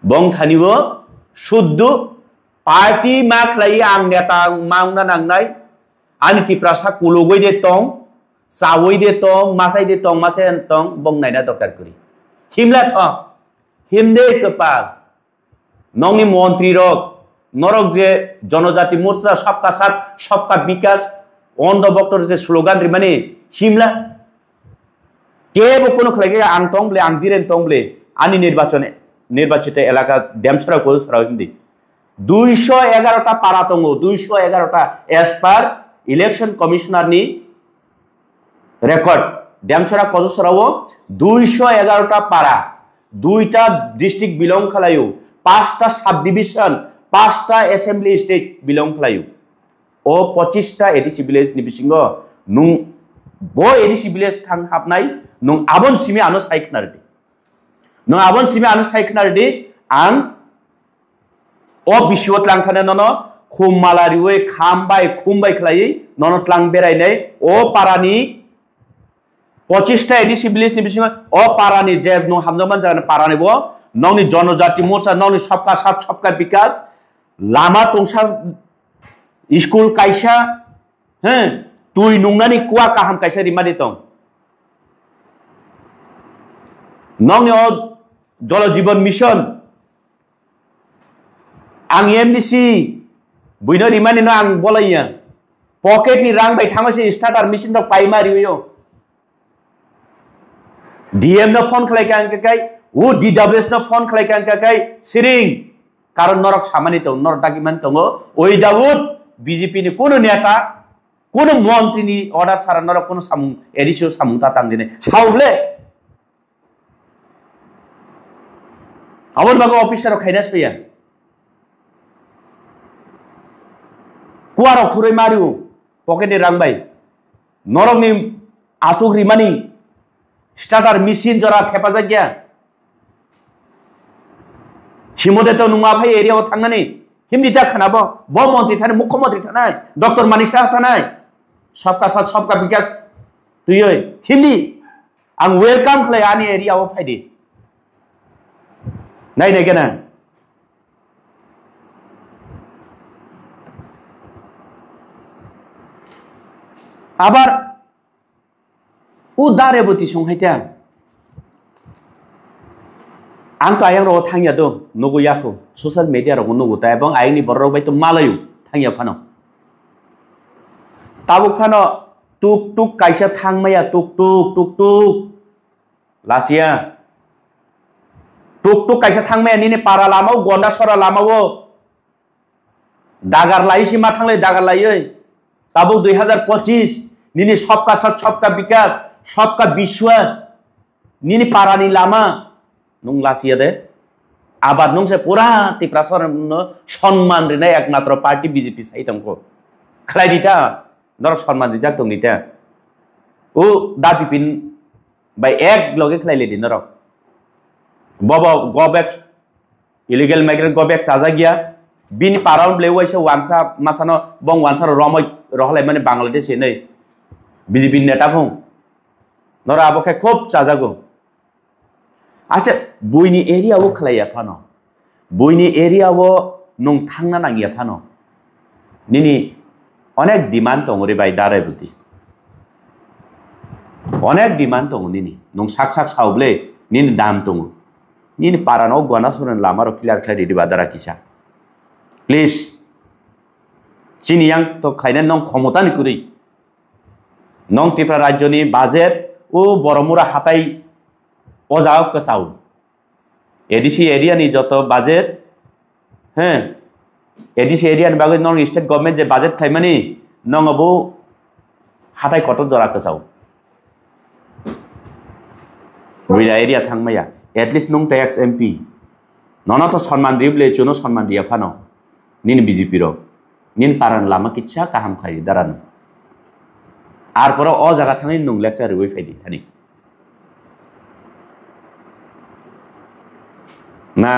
bong thaniwo suddu party mak lai ang neta mauna nang nai ani ti prasa kulogoi de tong sawoi de tong masai de tong masai tong bong nai na dokar kuri himla tho himde kepal nongni মন্ত্রী rock নরক যে জনজাতি মোর্চা সবকা সাথ সবকা বিকাশ অন্ধ বক্তর যে slogan মানে হিমলা কেবো কোনো খেলে আং টংবলে আং দিরেন টংবলে আনি নির্বাচিত এলাকা ড্যামসরা কোসরা হিন্দি 211টা পাড়া তঙ্গ 211টা এস পার ইলেকশন কমিশনার নি রেকর্ড ড্যামসরা কোসরাও 211টা পাড়া 2টা ডিস্ট্রিক্ট বিলং খালায়ু 5টা সাব ডিভিশন 5টা অ্যাসেম্বলি স্টেট বিলং খালায়ু ও 25টা এডিসি ভিলেজ नि बिसिंग नुं बो एडिसि ভিলেজ थां हाबनाय नुं आबन सिमे आनो साइखनारदि नुं आबन सिमे आनो साइखनारदि आं ओ बिसिवत लांखाने ननो खुमालारिवे खुमबाय खलायै ननो त्रां बेरायनाय ओ पारानि 25टा एडिसि ভিলেজ नि बिसिंग ओ पारानि जे नुं हामजमान जान पारानि बो नौनि जनजाति मोर्चा नौनि सबका साथ सबका विकास लामा तंसा स्कूल कायसा हैं तुई नुंगनानि कुआ काहाम कायसा रिमादि तं नौनि ओ जल जीवन मिशन आं एमडीसी बुइनो रिमानि न आं बलाइया पकेट नि रां बाय थांगासे स्टार्टार मिशन द प्राइमारियो डीएम न फोन खलायका अंकाय वो डीडब्ल्यूएस न फोन खलायका अंकाय सिरिं कारण नरक सामानि तो नरक दागिमान तंगो ओइ दाउद बीजेपी नि कोनो नेता कोनो मंत्री नि अर्डर सारा नरक कोनो सामु एडिसियो सामुता तांदिने सावले आवन बागो ऑफिसर खाइना सया कुआरो खुरै मारिउ पकेट नि रां बाय नरक नि आसुग रिमानि स्टार्टार मेसिन जरा थेपाजा गया हिमदे तो नुमा भाई एरिया थांनानै हिमदिता खानाबो ब मंत्री थाने मुख्यमंत्री थानाय डॉक्टर मानिक साह थानाय सबका साथ सबका विकास तुयै हिमदी आं वेलकाम खलाय आनि एरिया ओ फायदि नायनाय गेना आबार उ दारेबोति संहायता आं तो आयं रो थांगिया दो नगो याखो सोशल मीडिया रो नगो ता एबं आयनि बररो बाय तो मालायु थांगिया फानो ताबु फानो टुक टुक कायसा थांमाया टुक टुक लासिया टुक टुक कायसा थांमाया निने पारा लामाव गन्दा सरा लामाव दागार लायसि मा थांलाय दागार लायै ताबु 2025 निने सबका साथ सबका विकास सबका विश्वास निने पारानि लामा नुं लासिया दे आबाद नुं से पूरा तिप्रासर सम्मान रिनाय एकमात्र पार्टी बीजेपी साइतंको खलायदिता नरक सम्मान रिजाक दंनिता ओ दाबिपिन बाय एक लगे खलायलेदि नरक बब गोबेक इलीगल माइग्रेंट गोबेक साजा गया बिनि पाराउन ब्लेवाइसे वानसा मासानो बं वानसा रमय रहलाय माने बांग्लादेश नै बीजेपी नेता भं नर आबोखे खूब साजागो अच्छा बुइनि एरिया वो खलाया फानो बुइनि एरिया वो नुं थांना नांगिया फानो निनि अनेक डिमांड दं रे बाय दारायबुति अनेक डिमांड दं निनि नुं साक सावब्ले निनि दाम दं निनि पारानो गना सुरन लामारो क्लियर क्लियर दिबा दारा किसा प्लीज चिनियां तो खायना नं क्षमतानि कुरि नं त्रिपुरा राज्यनि बाजेट ओ बरमुरा हाथाय ओजाव कसाव एडीसी एरिया नि जत बाजेट हैं एडीसी एरिया नि बागै नन स्टेट गवर्नमेंट जे बाजेट थाइमानि नंगबो हाथाय कत जरा कसाव बुइला एरिया थांमाया एटलिस्ट नं टैक्स एमपी नना तो सम्मान दिब्ले चुनो सम्मान दिया फानो निन बीजेपी रो निन पारान लामा किच्छा काहाम खाय दारान आर पर अ जागा थांनि नं लेक्चार वे फायदि थानि ना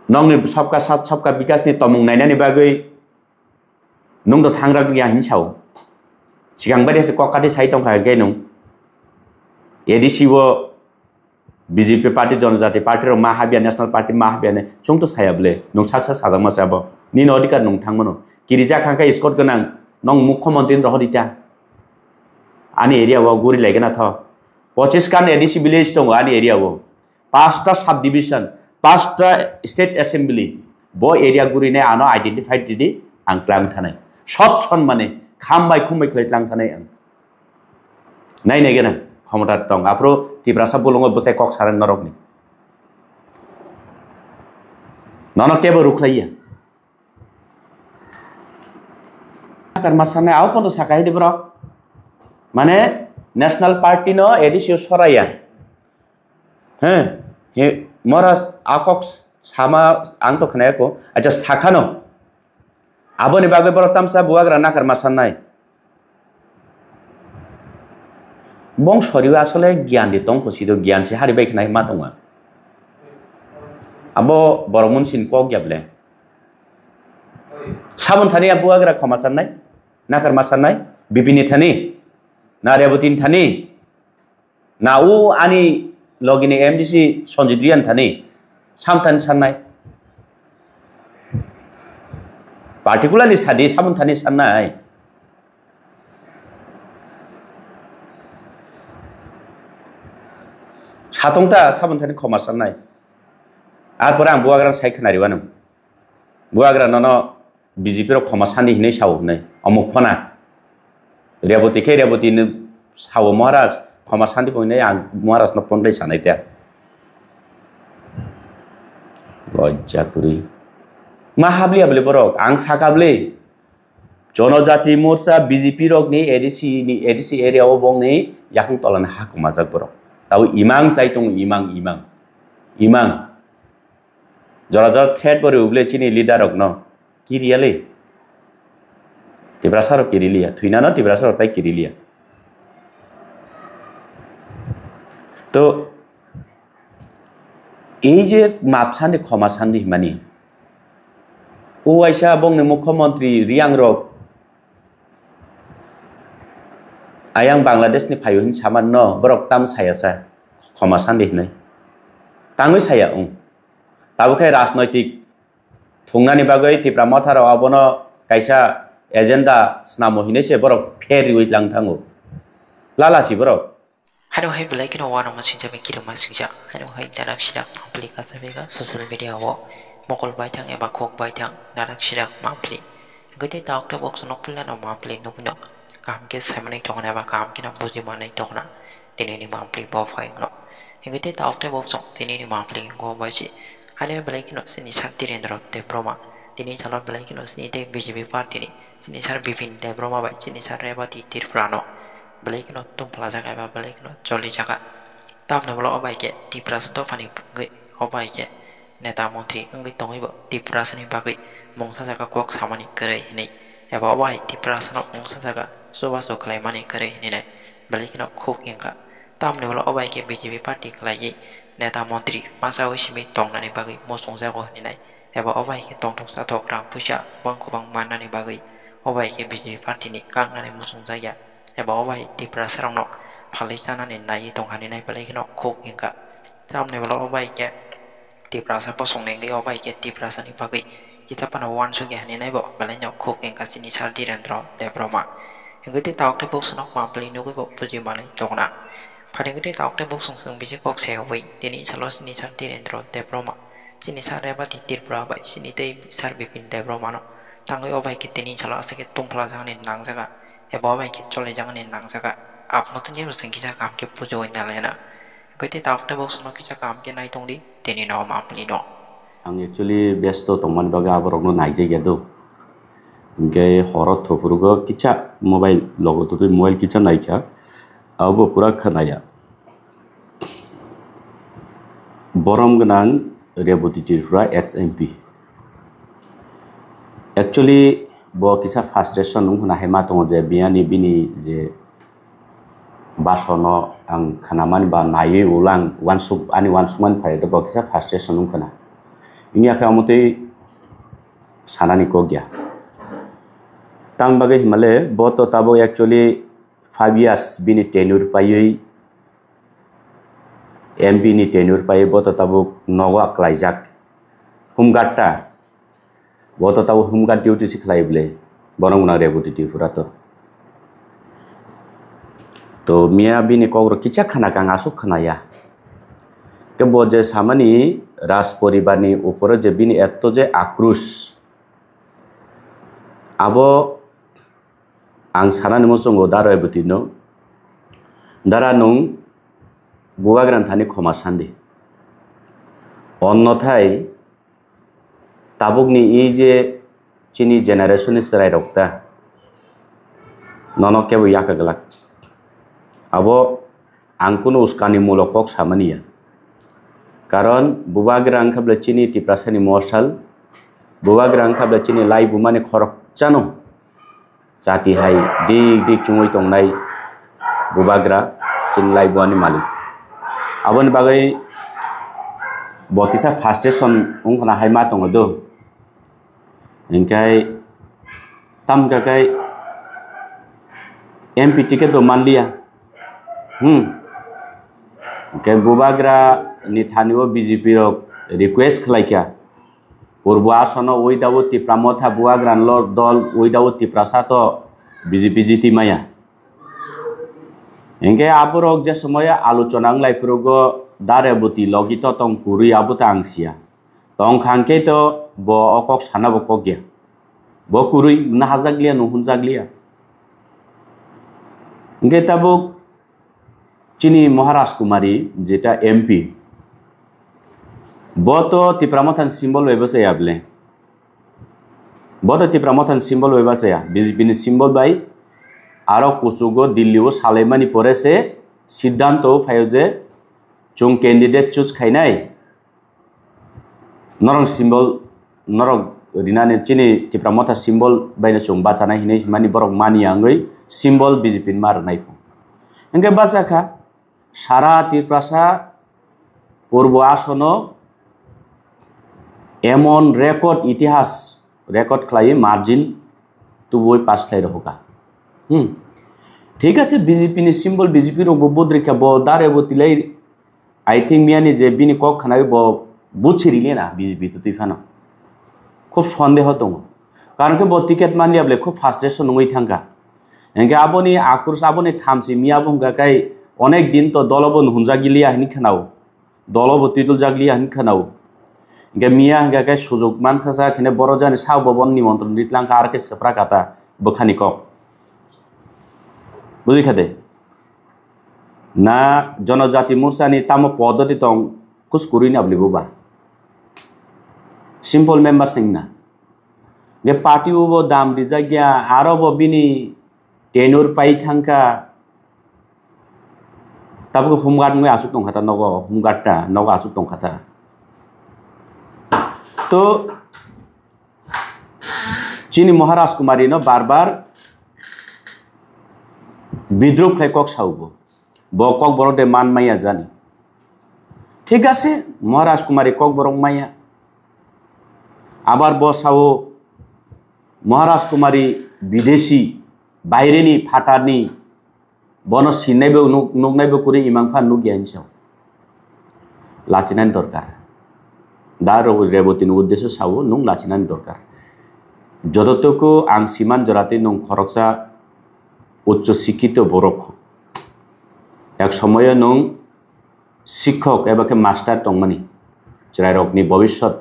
नंनि सबका साथ सबका विकास नि तमुं नायनानि बागै नं तो थांग्रा गया हिंसाव सिगां बायदि ककाटि साइटं खा गे नं एडीसी वो BJP party जनजाति party rok ma habia national party ma habia ne chung to sayable nong saksa sajang ma sabo ni no dikar nong thangmano kirija khangka escort ganang nong mukhyamantri ro hodita ani area wo guri legena tho 25 kan ADC village tong ani area wo 5টা sub division 5টা state assembly bo area guri ne ano identified didi ang klang thanai sot sonmane khambai khumbai khlaitlang thanai ang nai ne gena ক্ষমতা tong apro tibrasa bolongo bosai kok saran norok ni nono kebo ruklaiya akar masane au pondo sakai de bro mane national party no edisio soraya he moras akok sama ang to khna ko acha sakhano aboni bagai bro tamsa buagra nakar masanai bong soriu asole gyan di tong posido gyan si hari baik nai matonga abo boromun sin kok yable sabun thani abu agra khamasan nai nakar masan nai bipini thani na rebutin thani na u ani logini MDC sonjidrian thani samtan sannai particularly sadi sabun thani sannai সাতংটা সাবনথানি খমাসান নাই আর পরে আং বুয়াগ্রান সাই খনারিবানম বুয়াগ্রান ন BJP র খমাসানি হিনে Sao নাই অমুক ফনা রেবতী কে রেবতী ন Sao মহারাজ খমাসানি পইনে আং মহারাজ ন পন্ডাই সানাইতা লজ্জা করি মা হাবলি হাবলি বরক আং সাকাবলে জনজাতি মোর্চা বিজেপি রক নি এডিসি এরিয়া ও বং নি ইয়াখং তলান হাকুমাজাক বরক tahu imang sai tung imang jora threat bore uble chini leader ok no kiriale tibrasaro kirilia thuina no tibrasaro tai kirilia to ei je mapsandi khomasandi mani o aisa bongni mukhyamantri riang rok ayang Bangladesh ni payuhin saman no borok tam saya sa khomasan dihne tangui saya tabukai rajnaitik thungnani bagai tipra matharo abono kaisa agenda snamo hine se borok feri uitlang thangu lalachi borok hano hai belai kino wana masin jabe kiro masinja hano hai darak sidak publika sabega social media wo mokol baitang eba khok baitang darak sidak mapli gede doctor box nokpula no mapli nokno काम के सामने टोकना बा काम के ना बुझी माने टोकना तिनी नि मामप्ली बो फाइ नो हेगते ताउटे बक्स तिनी नि मामप्ली गो बासी हाने बलाई किनो सिनी शक्ति रेंद्र ते प्रोमा तिनी चलो बलाई किनो सिनी ते बीजेपी पार्टी नि सिनी सर बिपिन ते प्रोमा बाई सिनी सर रेबाती तिरफ्रानो बलाई किनो तुम प्लाजा का बा बलाई किनो चोली जगा ताप ने बलो अबाई के तिप्रास तो फानी गई अबाई के नेता मंत्री अंगै तंगैबो तिप्रास नि बागै मंगसा जगा कोक सामानि करे नै एबा अबाई तिप्रास न मंगसा जगा soba so klai mani kare ni nai balik no khok inga tam ne bolo obai ke BJP party klai neta mantri masa wisimi tong nani bagai mosong ja go ni nai eba obai ke tong tong sa thok rang puja bang ko bang man nani bagai obai ke BJP party ni kang nani mosong ja ya eba obai tipra sarang no phali chana ni nai tong hani nai balik no khok inga tam ne bolo obai ke tipra sa posong ne ge obai ke tipra sa ni bagai kita pana wan su ge hani nai bo balai no khok inga sini sal direndro de broma ngati tauk te bok snok ma pli no ko puji male tokna phane ngati tauk te bok sung bisi kok se hoi tini chalo sini sar ti rendro te broma sini sar reba ti tir bra bai sini te sar bipin te broma no tangai obai ki tini chalo asake tum phla jang ni nang jaga e bai ki chole jang ni nang jaga ap no tin ye sing ki ja kam ke pujo ina lena ngati tauk te bok snok ki ja kam ke nai tong di tini no ma pli no ang actually besto tongman baga aborok no nai jege do ge horot thofurugo kicha mobile logo to mobile kicha naikha abo pura khanaya borom gnang reboti tirfra ex MP actually bo kisa frustration nung huna hema tongo je biani bini je basono ang khanaman ba nayi ulang wansuk ani wansukman phai to bo kisa frustration nung khana inya khamote sanani ko gya tang bagai himale boto tabo actually 5 years bini tenure payui MP ni tenure pai boto tabuk nogo klaijak humgatta boto tabu humgat duty siklai ble borong na rebuti furato to mia bini kogro kicha khana kang asuk khana ya ke boje samani ras poribarni upore je bini etto je akrush abo ang sanani mosongo daro ebutino dara nung buwagran thani khoma sandi onnothai tabukni ei je chini generation ni serai rokta nono kebo yakaglak abo angkuno uskani mulokok samania karon buwagrang khabla chini tiprasani morsal buwagrang khabla chini lai bumani khorok chano jati hai dik chungoi tongnai buwagra chini lai buani malik aboni bagai bokisa frustration ongkona hai ma tongo do ingkai tam kakai MP ticket do manlia ingkai buwagra ni thanio BJP rok request khlaikya purbo asono oidawo tipramotha buwagran lor dol oidawo tiprasato BJP jiti maya engke aborok je somoya aluchona nglai purugo dare buti logito tong puri abuta angsia tong khangke to bo okok sana bo kokya bo kurui na hazaglia no hunjaglia engke tabuk chini Maharaj Kumari jeta MP boto tipramothan symbol webase able boto tipramothan symbol webase BJP ni symbol bai aro kusugo Delhi o salaimani porese siddhanto phayoje chung candidate choose khainai norong symbol norong rinane chini tipramotha symbol baina chung bachana hinai mani borok mani angoi symbol BJP mar nai engke bachaka sara tiprasa purbo asono emon record itihas record khlai margin tuboi pass khai roka ঠিক আছে BJP ni symbol BJP ro bodrika bo dare bo tilai I think miani je bini kok khanai bo buchiri na BJP to tifana খুব সন্দেহ দङ কারণ ke bo ticket maniable খুব frustration নই থাঙ্গা এঙ্গে আবনি আক্রোশ আবনি থামছি মিয়া বঙ্গা কাই অনেক দিন তো দলবন হুনজা গিলিয়া হিনি খানাও দলব তিতুল জাগলিয়া হিনি খানাও এঙ্গে মিয়া হাঙ্গা কাই সুযোগ মান খাসা খেনে বড় জানি সাও ববন নিমন্ত্রণ দিতলাঙ্কা আর কে সেপ্রা কাতা বখানি কক বুঝি খাদে না জনজাতি মোর্চানি তাম পদ্ধতি তং কুসকুরি না বলিববা সিম্পল মেম্বার সিং না গে পার্টি উবো দাম রিজাগিয়া আরো বিনি টেনুর পাই থাঙ্কা তাবো হুমগাট নয় আসুক দং খাতা নগ হুমগাটটা নগ আসুক দং খাতা তো চিনি মহারাজ কুমারী ন বারবার বিদ্রোহ খাই কক সাউব ব কক বড়তে মান মাইয়া জানি ঠিক আছে মহারাজ কুমারী কক বরং মাইয়া আবার বসাও মহারাজ কুমারী বিদেশি বাইরেনি ফাটানি বন সিনাইবে নুকনাইবে করে ইমাংফা নুগিয়ানসাও লাচিনানি দরকার দার রেবতীন উদ্দেশ্য সাও নুং লাচিনানি দরকার যতটুকু আং সিমান জরাতে নুং খরকসা উচ্চ শিক্ষিত বরক এক সময় নং শিক্ষক এবাকে মাস্টার টংমানি চিরাইরকনি ভবিষ্যৎ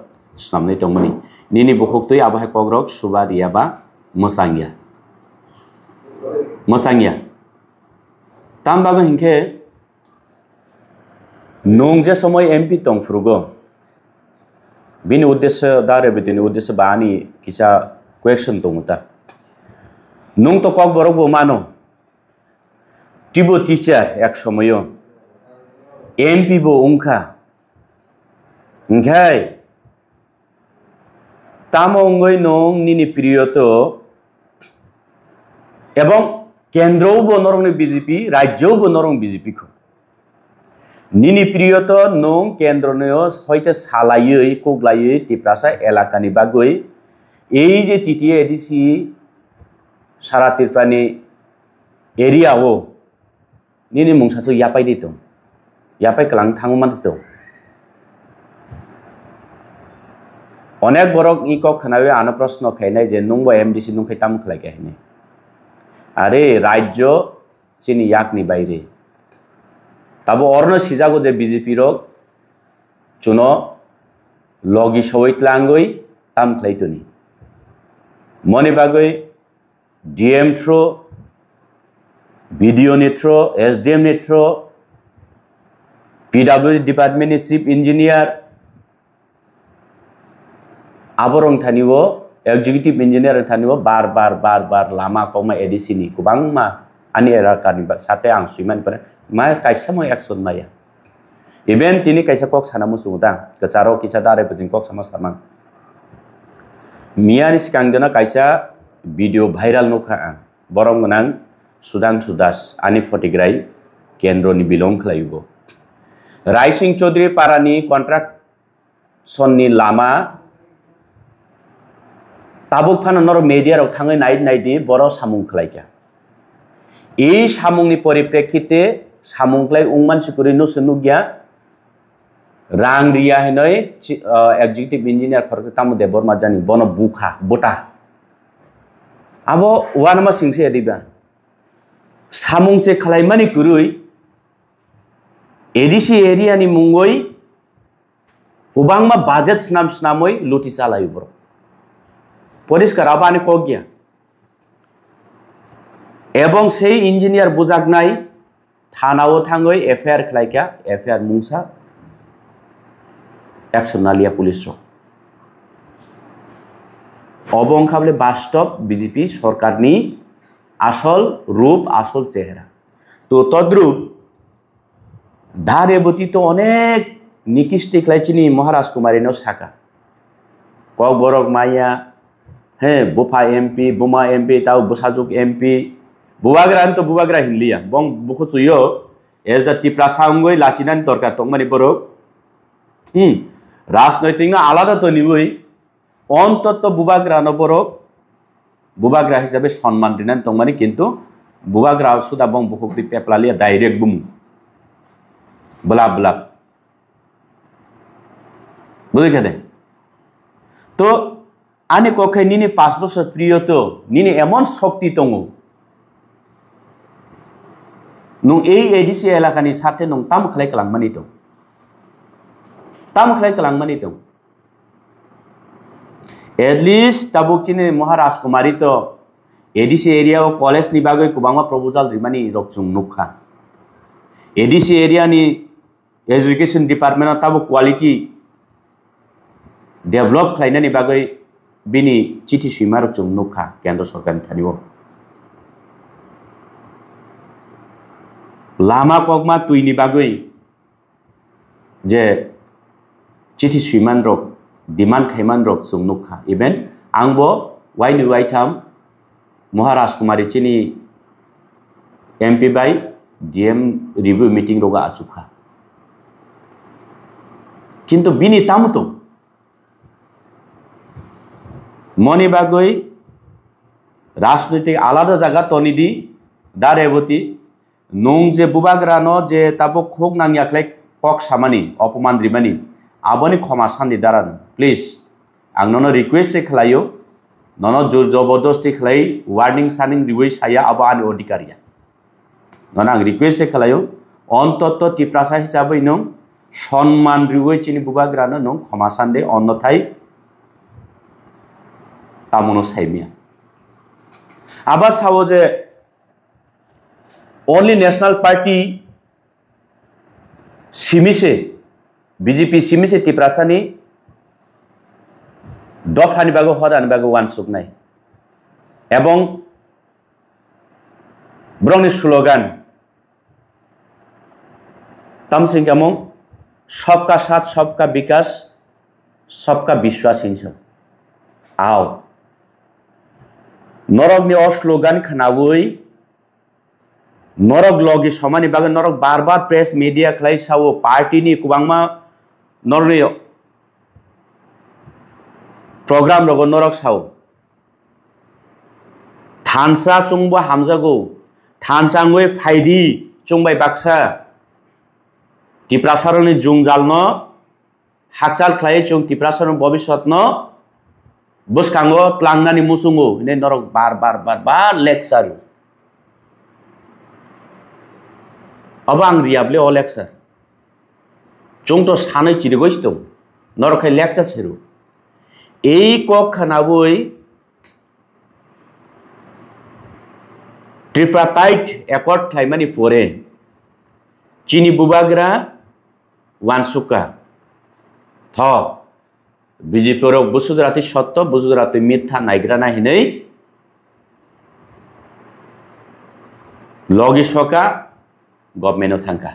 সামনে টংমানি নিনি বখকতই আবহায় কগ্রক সুবা রিয়াবা মসাঙ্গিয়া তামবাবে হিংখে নং যে সময় MP টংফ্রুগো বিনি উদ্দেশ্য দারে বিদিনি উদ্দেশ্য বানি কিসা কোয়েকশন টংমুতা নং তো কক বরক বো মানো টিবো টিচার এক সময় MP বো উংখা ওংখাই তামো অঙ্গই নং নিনি প্রিয়ত এবং কেন্দ্রও বো নরং BJP রাজ্যও বো নরং BJP খো নিনি প্রিয়ত নং কেন্দ্র নয় হয়তো সালাইयै কোগলাইयै টিপ্রাসা এলাকানি বাগৈ এই যে TTA ADC সারা ত্রিপুরানি এরিয়াও নিনি মুংসাসো ইয়াপাই দিত यापाय कलां थांगो मानतो अनेक बरक इको खनावे आनो प्रश्न खायनाय जे नंबो एमडीसी नुंखाय ताम खलाय कहने अरे राज्य चिनी याकनि बायरे तब अरनो सिजागो जे बीजेपी रक चुनो लगी सवैतलांगै ताम खलायतोनी मनि बागै डीएम थ्रो वीडियो नि थ्रो एसडीएम नि थ्रो पीडब्ल्यूडी डिपार्टमेंट नि चीफ इंजीनियर आबरं थानिवो एग्जीक्यूटिव इंजीनियर थानिवो बार बार लामा कमा एडीसी नि गोबां मा आनि एराकानि साथे आं सुइमान पर मा कायसा मो एक्शन माया इवेन तिनि कायसा कक साना मुसुदा गचारो किसा दारे पतिन कक सामा सामा मियानि सिकांगदना कायसा वीडियो भाइरल नुखा बरं गनां सुदांशु दास आनि फटिग्राय केन्द्रनि बिलं खलायबो रायसिंह चौधरी पारानि कन्ट्राक्शननि लामा ताबुक फान नर मीडिया रक थाङै नायदि बर सामुं खलायका ए सामुंनि परिप्रेक्षिते सामुंख्लाय उं मानसिफोर नुसुनुगिया रां रिया हैनय एग्जीक्यूटिव इंजीनियर फरक तामुदे बर्मा जानि बन बुखा बोटा आबो वानमा सिंसे एदिबा सामुं से खलायमानि गुरुय एडीसी एरिया नि मुंगै गोबांमा बाजेट स्नामै लुटि चालायो बर परिष्कार आबानि कगिया एवं से इंजीनियर बुजागनाय थानाव थाङै एफआईआर खलायका एफआईआर मुंसा एक्शन नालिया पुलिस अबं खाबले वास्तव बीजेपी सरकारनि आसल रूप आसल चेहरा तो तद्रुप धारेबती तो अनेक निकिस्टी खलायचिनि महाराज कुमारी नो साका कक बरक माया हे बुफा एमपी बुमा एमपी ताउ बुसाजुक एमपी बुवाग्रान तो बुवाग्रा हिनलिया बं बुखुचुयो एज द टिप्रा सांगै लासिनान दरकार तंमानि बरक राजनैतिक आलादा तो निवै अन्तत बुवाग्रा न बरक बुवाग्रा हिसाबै सम्मान दिनान तंमानि किन्तु बुवाग्रा सुदा बं बुखुक्ति पेपलालिया डाइरेक्ट बुमु बलाब बलाब बुझे दे तो आने कखे निने 5 बছর प्रिय तो निने एमन शक्ति दङो नं ए एडीसी एलाकानि साथे नं ताम खलाय कलांगमानि दं ताम खलाय कलांगमानि दं एटलिस्ट ताबुकचिनि महाराज कुमारी तो एडीसी एरिया कॉलेज नि बागै गोबांमा प्रपोजल रिमानि रकजुं नुखा एडीसी एरिया नि एजुकेशन डिपार्टमेंट ताबु क्वालिटी डेभलप खालायनायनि बागै बिनि चिठी सुइमारक जों नुखा केन्द्र सरकारनि थानिव लामा कगमा तुइनि बागै जे चिठी सुइमान रक डिमांड खायमान रक जों नुखा इभेन आंबो वाइनि वाइथाम महाराज कुमारी चिनि MP by DM review meeting रगा आचुखा किन्तु बिनि तामुतो मनि बागै राजनैतिक आलादा जागा तनिदि दारेबती नं जे बुबाग्रा न जे ताबो खोक नांगियाखलै कक सामानि अपमान रिमानि आबनि क्षमा सान्दि दारान प्लीज आंनो रिक्वेस्ट से खलायो ननो जोर जबरदस्ती खलाई वार्निंग सानिंग रिवै साया आबो आनि अधिकारिया ननो आं रिक्वेस्ट से खलायो अन्तत तिप्रासा हिसाबै नं सम्मान रिवै चिनि बुबाग्रा न क्षमा सान्दे अन्यथाय तामुनो साइमिया आबा सावो जे ओनली नेशनल पार्टी सिमिसे बीजेपी सिमिसे तिप्रासानि दफानि बागो हदानि बागो वानसुकनाय एवं ब्रंनि स्लोगान तामसिंगामों सबका साथ सबका विकास सबका विश्वास हिंसा आओ नरक नि स्लोगान खनावै नरक लगी समानि बागै नरक बार बार प्रेस मीडिया खलाय सावो पार्टी नि कुबांमा नरनि प्रोग्राम रगो नरक साव थानसा चुंबा हामजागो थानसांगै फाइदि चुंबाय बाक्सा टिप्रासारनि जुंजाल न हाकचाल खालाय जों टिप्रासारनि भबिष्यत न बसखांगो tlangनानि मुसुंगो ने नरक बार लेक्चार अब आं रियाबले अ लेक्चार जों तो सानै चिरिगोस दं नरखाय लेक्चार सेरु এই কক খানাবই ट्रिपाटाइट एकर्ड खालामनानै परे चिनि बुबाग्रा वानसुका थ बिजेपियाव बुसुदराति सत्य बुसुदराति मिथ्या नायग्रा नाहिनै लगिसका गभर्नमेन्टआव थांखा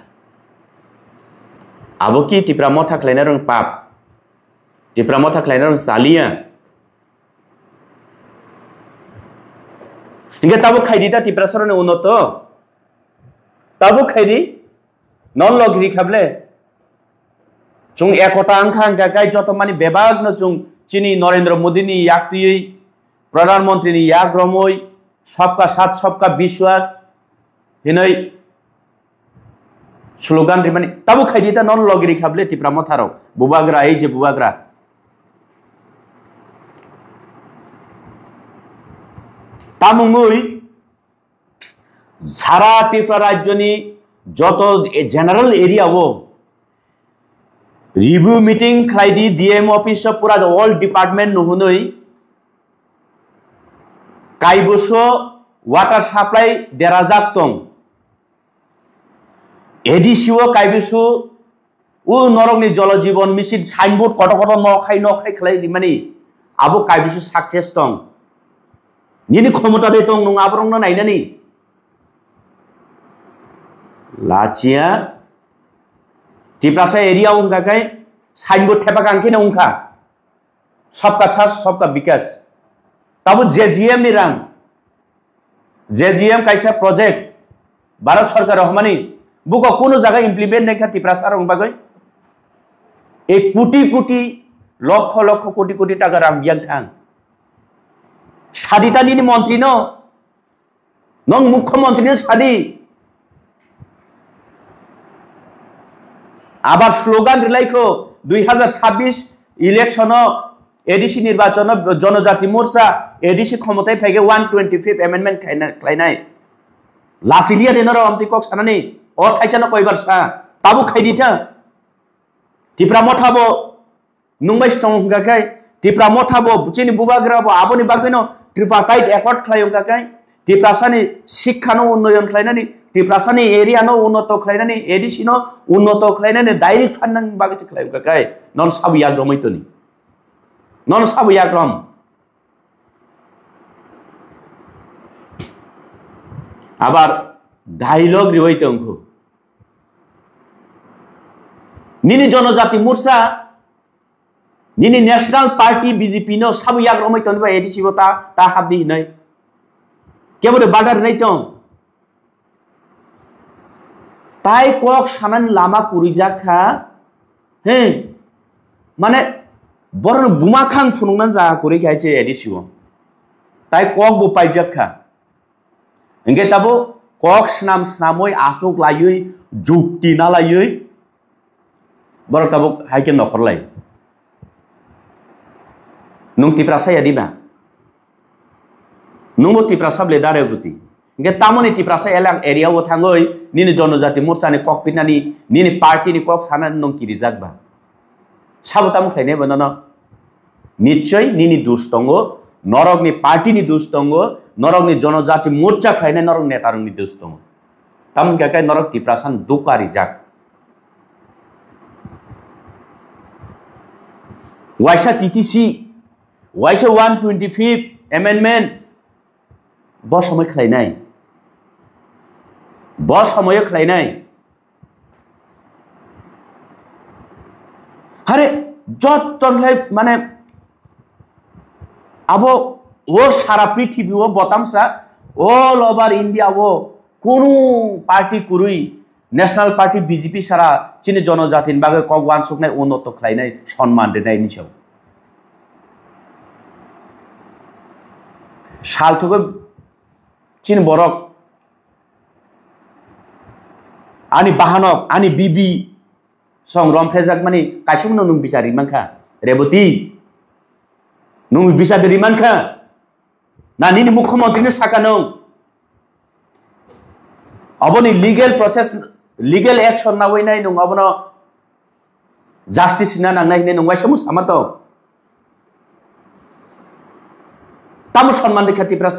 आबोकी टिप्रा मथा खालायना रों पाप टिप्रा मथा खालायना रों सालिया इनके ताबो खायदी ता टिप्रा सरने उन्नत ताबो खायदी नन लगरी खाबले जों एकता आंखा गाय जत माने बेबाग न जों चिनी नरेंद्र मोदी नि याक्तियै प्रधानमंत्री नि याग्रमय सबका साथ सबका विश्वास हिनै स्लोगान रिमानि ताबो खायदी ता नन लगरी खाबले टिप्रा मथारो बुबाग्रा ए जे बुबाग्रा तामुंगुई सारा टिप्रा राज्यनि जत जनरल एरिया वो रिव्यू मीटिंग खायदी डीएम ऑफिस पूरा ऑल डिपार्टमेंट नुहुनै काइबसो वाटर सप्लाई देराजाक दं एडीसीओ काइबसो उ नरकनि जल जीवन मिशन साइनबोर्ड कत कत नखाय खालाय माने आबो काइबसो सक्सेस दं निनि क्षमता दे दं नङा आब्रंनो नायनानै लाचिया टिप्रासा एरिया उनका कई साइनबोर्ड ठेपा कांके न उनका सबका साथ सबका विकास तब जेजीएम नि रंग जेजीएम कैसा प्रोजेक्ट भारत सरकार रहमानी बुको कोनो जगह इम्प्लीमेंट नहीं कर टिप्रासा रंग बागै एक कोटी लक्ष कोटी टाका रां बियां थां सादितानि मंत्री न नंग मुख्यमंत्री न सादी आबार स्लोगान रिलाइखो 2026 इलेक्शन एडीसी निर्वाचन जनजाति मोर्चा एडीसी क्षमताय फैगे 125 एमेंडमेंट खायनाय लासिलिया देनर आमति कक सानानि अ थाइसाना कयबार सा ताबु खायदिथा टिप्रा मथाबो नुंबाइस दं गाखाय टिप्रा मथाबो चिनि बुबाग्राबो आबोनि बागैनो ट्रिपाटाइट एकर्ड खालायो गाखाय टिप्रासानि शिक्षानो उन्नयन खालायनानै टिप्रासानि एरियानो उन्नत खालायनानै एडीसीनो उन्नत खालायनानै डाइरेक्ट फान्नां बागैसो खालायो गाखाय नन साबु याग्रमैतोनि नन साबु याग्रम आबार डायलग रिवैतंखो निनि जनजाति मोर्चा निनि नेशनल पार्टी बीजेपी नो साबु याग्रमैतोनि बा एडीसी बता ता हाबदि हिनै केबोरे बादार नै दं ताई कक सानान लामा कुरिजाखा हे माने बरन बुमाखां फुनुंना जा कुरि खायचे एडीसीओ ताई कक बो पाइजाखा इंगे ताबो कक स्नाम स्नामय आचक लायै जुक्ति ना लायै बर ताबो हाइके नखरलाय नुं टिप्रासा यादिबा नुंबो टिप्रासा ब्ले दारे गुति इंगे तामनि टिप्रासा एलां एरिया वो थांगै निनि जनजाति मोर्चानि ककपिनानि निनि पार्टीनि कक सानानि नं किरिजाकबा साबताम खायने बनन निश्चय निनि दोष दङ नरकनि पार्टीनि दोष दङ नरकनि जनजाति मोर्चा खायने नरक नेतारनि दोष दङ ताम गाकाय नरक टिप्रासान दुकारि जाक वाइसा टीटीसी वाइसा 125 एमेंडमेंट बस समय खालायनाय बस समय खालायनाय अरे जतनलाय माने अब वो सारा पृथ्वी वो बतामसा ऑल ओवर इंडिया वो कोनो पार्टी कुरुई नेशनल पार्टी बीजेपी सारा चिनि जनजातिनि बागै कगवान सुकनाय उन्नत खालायनाय सम्मान देनायनि सायाव सालथुगो चिन बरक आनि बाहानक आनि बिबि song rom prejak mani kaisung nung bisari manka reboti nung bisari manka na nini mukhomontri ni sakanong aboni legal process legal action na wai nai nung abono justice na nang nai nung wai samu samato tamu সম্মান রেখা Tripura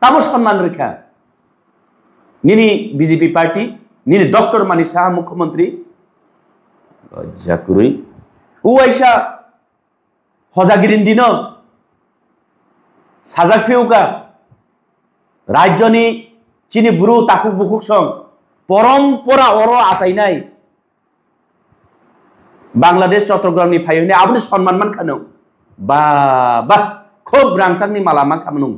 tamu সম্মান রেখা nini BJP party nini Dr. Mani Saha মুখ্যমন্ত্রী জাকুরুই উয়াইসা হজাগিরিন দিন সাজাক ফেউকা রাজ্যনি চিনি Bru তাকুক বুকুক song পরম্পরা or আসাইনাই Bangladesh চট্টগ্রামনি ফাইনে আপনি সম্মান মান খানো বা বা খুব রাংসাকনি মালামা খামনু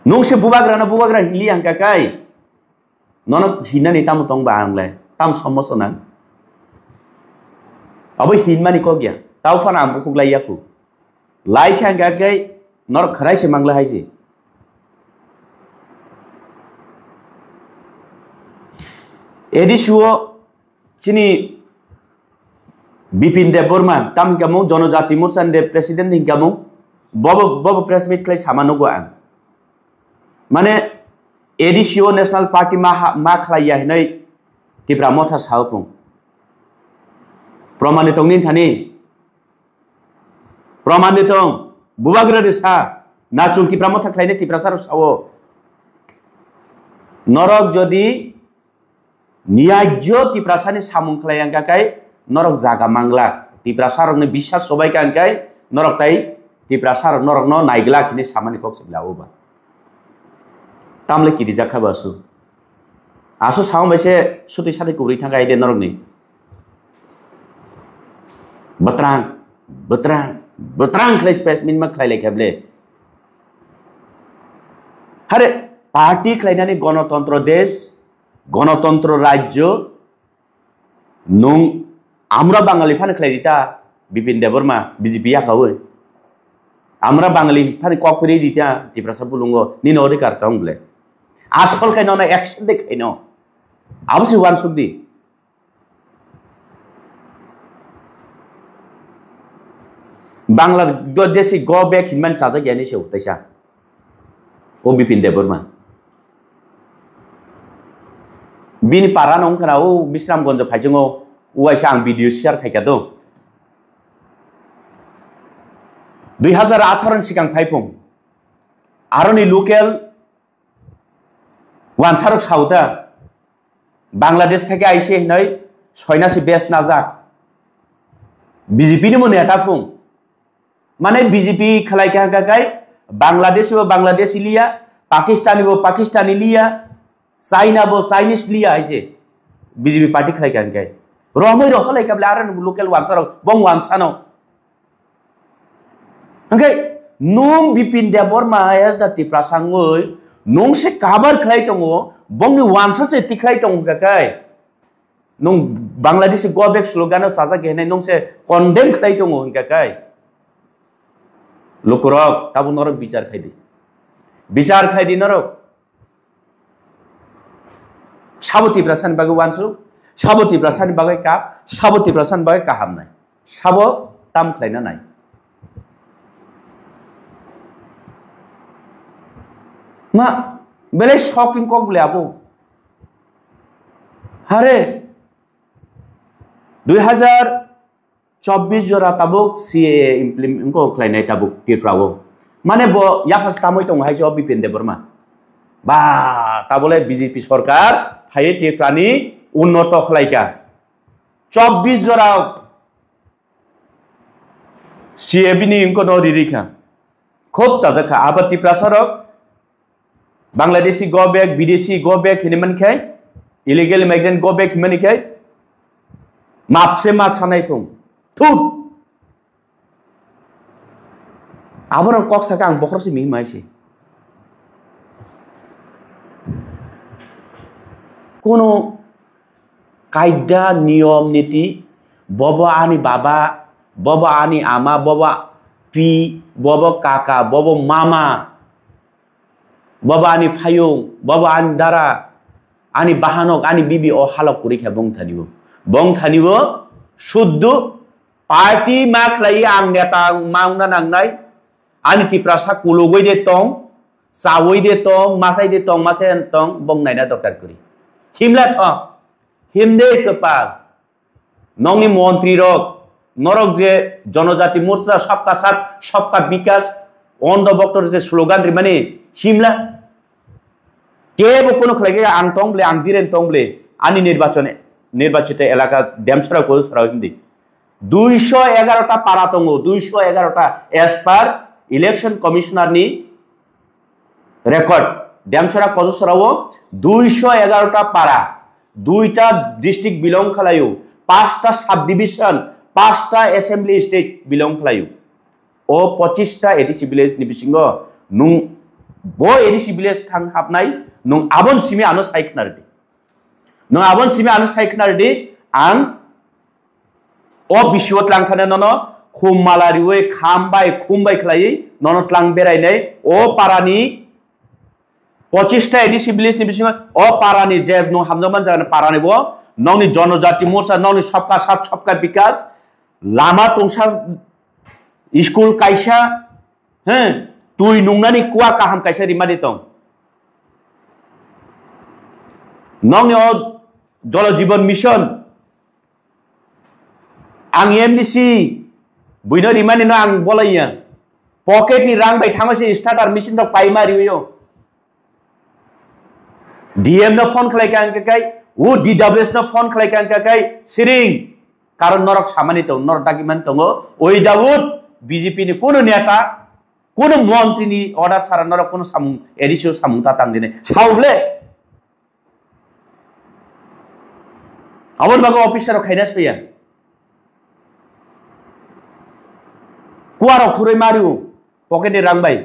nungse bubagra hili angka kai nono hina ni tamu tong bang le tam somoso nang abo hinma ni ko gya tau fana am bukuk lai yaku lai khang ga kai nor kharai se mangla haisi edi shuo chini Bipin Deborma tam kamu Jonojati Morsan de president ning kamu bobo press meet klai samano go ang মানে এডিসিও national party মা খালাইয়া হিনাই ত্রিপুরা মথা সাউপুং প্রমাণিত নিন Thani প্রমাণিত বুবাগ্রা দেশা নাচুং ত্রিপুরা মথা খালাইনে ত্রিপুরা সার Sao নরক যদি নিয়াজ্য ত্রিপুরা সানি সামুং খালাইয়াঙ্কা কাই নরক জাগা মাংলা ত্রিপুরা সারকনে বিশ্বাস সবাই কাঙ্কাই নরক তাই ত্রিপুরা সারক নরক ন নাইগলা খিনি সামানি cock সেবলাওবা tamle kiti jakha basu aso saung baise suti sate kubri thanga ide norok ni betrang khlai press min ma khlai lekhable hare party khlainani গণতন্ত্র দেশ গণতন্ত্র রাজ্য nung আমরা বাঙালি ফানে khlai dita Bipin Deborma BJP akawe আমরা বাঙালি ফানে kokuri dita tiprasa bulungo nino odikar tongle আসল খাই না action দেখাই না অবশ্যই ওয়ান সুদি বাংলাদেশে গো ব্যাক হিমান চাজা জ্ঞানী সেও তাইসা ও Bipin Deborma বিনি পারা নংখানা ও বিশ্রামগঞ্জ ফাইজং ওয়াইসা আং ভিডিও শেয়ার খাইকাদ 2018 সিগাं ফাইফং আরনি লোকেল ওয়ানসারক সাউতা বাংলাদেশ থেকে আইসে নয় ছয়নাসি বেস নাজা বিজেপি নি মনে আটাফুং মানে বিজেপি খালাই কাকাই বাংলাদেশ ও বাংলাদেশ লিয়া পাকিস্তানি ও পাকিস্তানি লিয়া চাইনা ও চাইনিজ লিয়া আইছে বিজেপি পার্টি খালাই কাকাই রহমই রহলাই কাবলে আর লোকাল ওয়ানসারক বং ওয়ানসানো ওকে নুম Bipin Deborma এস দা Tripura সাংই nung se kabar khlai tongo bongni wansa se tiklai tong kakai nung Bangladesh go back slogan saja gene nung se condemn khlai tongo kakai lokorok tabu norok bichar khai di norok saboti prasan bagai wansu saboti prasan bagai kap saboti prasan bagai kaham nai sabo tam khlai na nai ma bele shocking kok bole abo hare 2024 jora tabuk CAA implement ko khlainai tabuk tifrawo mane bo yakhas tamoi tong hai job Bipin Deborma ba tabole BJP সরকার হাইয়ে tifrani উন্নত খলাইকা 24 jora CAB ni inko no ririkha khop tajaka abati prasarok Bangladeshi go back, Bideshi go back, Hineman Kai, illegal migrant go back, Himani Kai, Mapse Masanai Pung, Tur Abra Coxakang, Bohrosi Ming Maisi Kono Kaida Niom Niti, Bobo Ani Baba, Bobo Ani Ama, Bobo Pi, Bobo Kaka, Bobo Mama baba ani phayung baba ani dara ani bahanok ani bibi o halok kurikha bong thanibo suddu party ma khlai ang neta maungna nangnai ani tiprasa kulogoi de tong sawoi de tong masai de tong masen tong bong naina doktor kuri himla tho himde kepal nongni মন্ত্রী rock নরক যে জনজাতি মোর্চা সবকা সাথ সবকা বিকাশ অন্ধ বক্তর যে slogan মানে হিমলা কেবো কোনো খেলাকে আং টংবলে আং দিরেন টংবলে আনি নির্বাচিত এলাকা ড্যামসরা কোসরা হিন্দি 211টা পাড়া তঙ্গ 211টা এস পার ইলেকশন কমিশনার নি রেকর্ড ড্যামসরা কোসরাও 211টা পাড়া 2টা ডিস্ট্রিক্ট বিলং খালায়ু 5টা সাব ডিভিশন 5টা অ্যাসেম্বলি স্টেট বিলং খালায়ু ও 25টা এডিসি ভিলেজ नि बिसिंग नुं बो एडिसि ভিলেজ थां हाबनाय नुं आबन सिमे आनो साइखनारदि नुं आबन सिमे आनो साइखनारदि आं ओ बिसिवत लांखाने ननो खुमालारिवे खुमबाय खलायै ननो त्रां बेरायनाय ओ पारानि 25टा एडिसि ভিলেজ नि बिसिंग ओ पारानि जे नुं हामजमान जाने पारानि बो नौनि जनजाति मोर्चा नौनि सबका साथ सबका विकास लामा तंसा स्कूल कायसा हैं तुई नुंगनानि कुआ काहाम कायसा रिमादि दं नौनि ओ जल जीवन मिशन आं एमडीसी बुइनो रिमानि न आं बलाइया पकेट नि रां बाय थांगासे स्टार्टार मिशन दं पाइमारियो डीएम न फोन खलायका आं काय वो डीडब्ल्यूएस न फोन खलायका आं काय सिरिं कारण नरक सामानि दं नरक दागिमान दङ ओइ दाउद बीजेपी नि कोनो नेता कोनो मंत्री नि अर्डर सारा नरक कोनो सामु एडिसियो सामु ता तांदिने सावले आवन बागो ऑफिसर खाइना सया कुआरो खुरै मारिउ पकेट नि रांबाय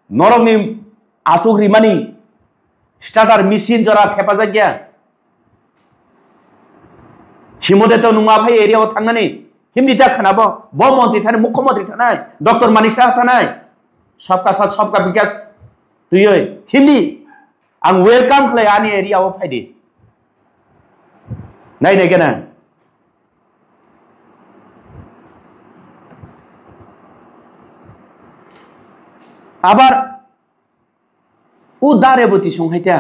नरक नि आसुग रिमानि स्टार्टार मेसिन जरा थेपाजा गया हिमदे तो नुङा फाय एरियाव थांनानै हिमदि जाखानाबो ब मन्त्रि थानाय मुख्यमंत्री थानाय डॉक्टर मानिक साहा थानाय सबका साथ सबका विकास तुयै हिमदि आं वेलकाम खलाय आनि एरियाव फायदि नायनाय गना आबार उ दारेबोति संहायता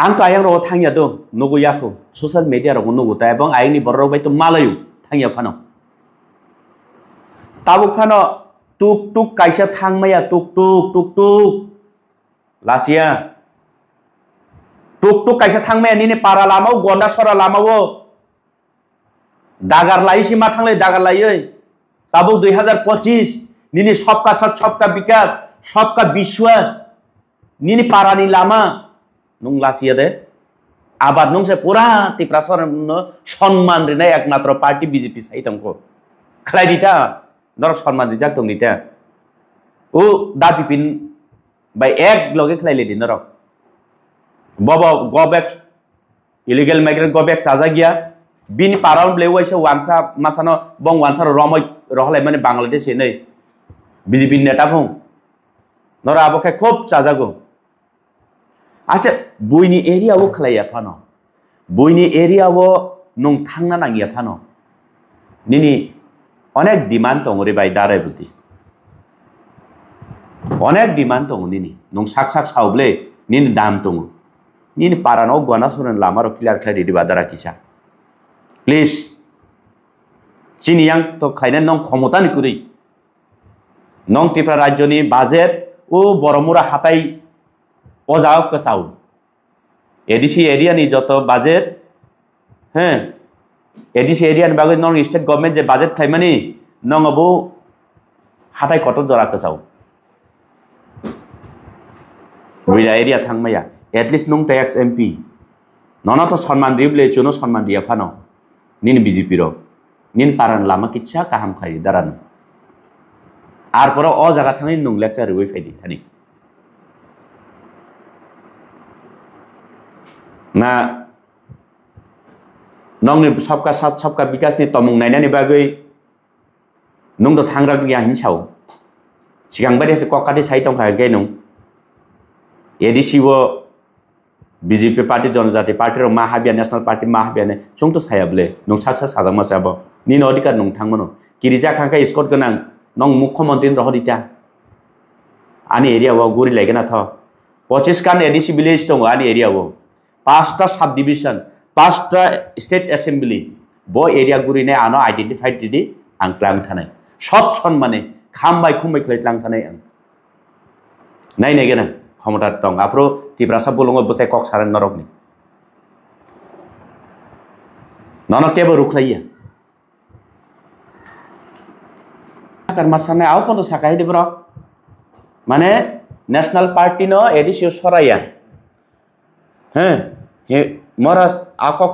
आं तो आयं रो थांगिया दो नगो याखो सोशल मीडिया रो नगो ता एबं आयनि बररो बाय तो मालायु थांगिया फानो ताबो फानो टुक टुक कायसा थांमाया टुक टुक लासिया टुक टुक कायसा थांमाया निने पारा लामाव गन्दा सरा लामाव दागार लायसि मा थांलाय दागार लायै ताबो 2025 निने सबका साथ सबका विकास सबका विश्वास निने पारानि लामा नुं लासिया दे आबाद नुं से पूरा तिप्रासर सम्मान रिनाय एकमात्र पार्टी बीजेपी साइतंको खलायदिता नर सम्मान रिजाक दंनिता ओ दाबिपिन बाय एक लगे खलायलेदि नर बबो गोबेक इलीगल माइग्रेंट गोबेक साजा गया बिनि पाराउन ब्लेवाइसे वानसा मासानो बं वानसा रमय रहलाय माने बांग्लादेश नै बीजेपी नेता भं नर आबोखाय खूब साजागो अच्छा बुइनि एरिया वो खलाया फानो बुइनि एरिया वो नुं थांना नांगिया फानो निनि अनेक डिमांड दं रे बाय दारायबुति अनेक डिमांड दं निनि नुं साक साक सावब्ले निनि दाम दं निनि पारानो गना सुरन लामारो क्लियर क्लियर दिबा दारा किसा प्लीज चिनियां तो खायना नं क्षमतानि कुरि नं त्रिपुरा राज्यनि बाजेट ओ बरमुरा हाताय ओजाव कसाव एडीसी एरिया नि जत बाजेट हैं एडीसी एरिया नि बागै नन स्टेट गवर्नमेंट जे बाजेट थाइमानि नंगबो हाथाय कत जरा कसाव बुइला एरिया थांमाया एटलिस्ट नं टैक्स एमपी नना तो सम्मान दिब्ले चुनो सम्मान दिया फानो निन बीजेपी रो निन पारान लामा किच्छा काहाम खाय दारान आर पर अ जागा थांनि नं लेक्चार वे फायदि थानि ना नंनि सबका साथ सबका विकास नि तमुं नायनानि बागै नंद थांग्रा गया हिंसाव सिगां बायदि ककाटी साइ दंखायो नों एडीसी वो बीजेपी पार्टी जनजाति पार्टी रो मा हाबिया नेशनल पार्टी मा हाबिया चुंग तो सायाबले नों सासा साजां मासाबो नीनो अधिकार नों थांमोनो किरिजा खांखा स्कट गोनां नों मुख्यमंत्री रहदिता आनी एरिया वो गुरी लायगोन आथ 25 कान एडीसी विलेज दङ आनी एरिया वो 5टा सब डिविजन 5टा स्टेट असेंबली बो एरिया गुरी ने आनो आइडेंटिफाइड दिदि आं क्लां थानाय सब सन माने खामबाय खुमबाय खैलां थानाय आं नाय नायगोन ক্ষমতা দং আপ্রো তিব্রাসা বলঙ্গ বসাই কক সারেন নরকনি নন কেবো রুখলাইয়া কার মাসানে আও পন্দ সাকাই দিব্র মানে ন্যাশনাল পার্টি ন এডিসিও সরাইয়া হ্যাঁ হে মরাস আকক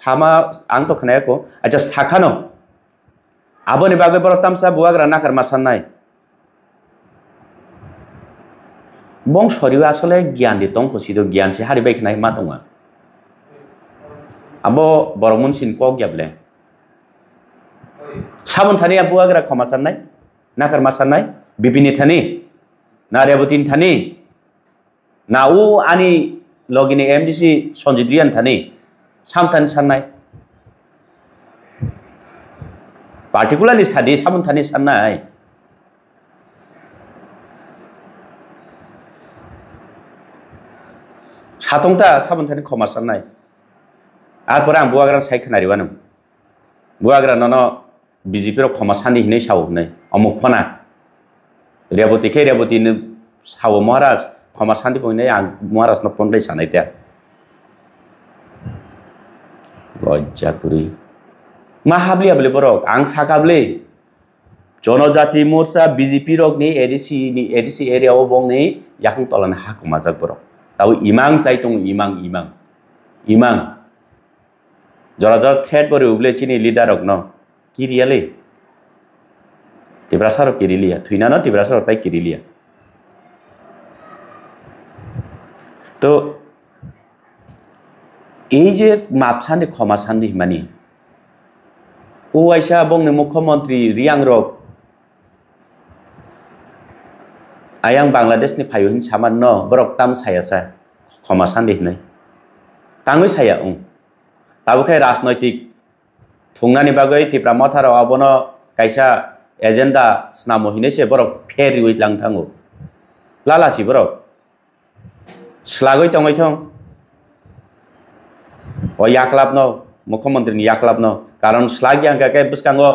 সামা আং তো খনায়াকো আচ্ছা সাখানো আবনি বাগে বড় তামসা বুয়াগ্রা নাকার মাসানাই बंग सरियो आसले ज्ञान दे तंग खसिदो ज्ञान से हारि बायखनाय मा दङ आबो बरमन सिन को ग्याबले साबन थानि बुआग्रा खमा साननाय नाकार मा साननाय बिपिनि थानि नारेबतिन थानि ना उ आनि लगिनि एमडीसी सनजिद्रियान थानि सामथान साननाय पार्टिकुलारली सादि साबन थानि साननाय सातंता साबनथानि खमा साननाय आरपर आं बुआग्रा साइ खोनारिवानो बुआग्रा नन बीजेपी रो खमा सानि हिनै साव नै अमुक फना रेवती के रेवती न साव महाराज खमा सानि पयनै आं महाराज न पनलै सानायता लज्जापुरी मा हाबली हाबली बरक आं साकाबले जनजाति मोर्चा बीजेपी रकनि एडीसी एरिया ओ बंगनि याखं तलान हाकुमा जाक बरक ताऊ इमां साइतों इमां जरा थ्रेड बरे उबले चिनी लीडर न किरियाले तिब्रासार किरिलिया थुइना न तिब्रासार ताई किरिलिया तो এই যে মাপসানি ক্ষমা সান্দি মানি ও আইসা বংনি মুখ্যমন্ত্রী রিয়াং রক आयां बांग्लादेशनि फायुहिन सामान न बरक ताम सायासा क्षमा सान्दी नै ताङै साया ताबोखाय राजनैतिक थुंनानि बागै तिप्रा मथाराव आबन कायसा एजेंडा स्नामो हिनेसे बरक फेरि उइलां थाङो लालासि बरक स्लागै तङै थं ओ याक्लाब न मुख्यमंत्रीनि याक्लाब न कारण स्लागियां काके बसकांगो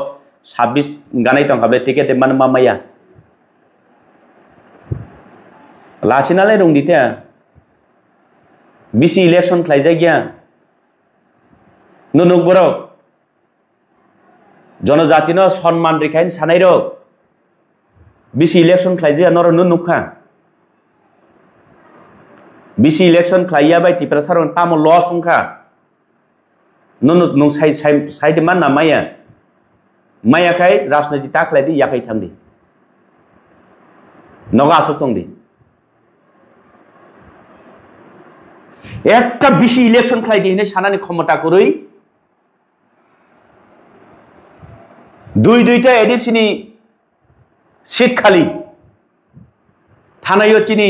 26 गानाय तं हाबले टिकेट मान मामाया लासिनालाय दं दिते बिसि इलेक्शन खालायजाय गया नुनुक बरक जनजाति न सम्मान रेखाइन सानाय रक बिसि इलेक्शन खालायजाय नर नुनुखा बिसि इलेक्शन खालाया बाय तिप्रासार तामो लस उंखा नुनु नुं साइड मान ना माया मायाखाय राजनीति ताखलायदि याखाय थांदि नगा आसुक दंदि একটা বেশি ইলেকশন খাই দিয়ে সানানি ক্ষমতা করেই দুইটা এডিসিনি সিট খালি থানায় চিনি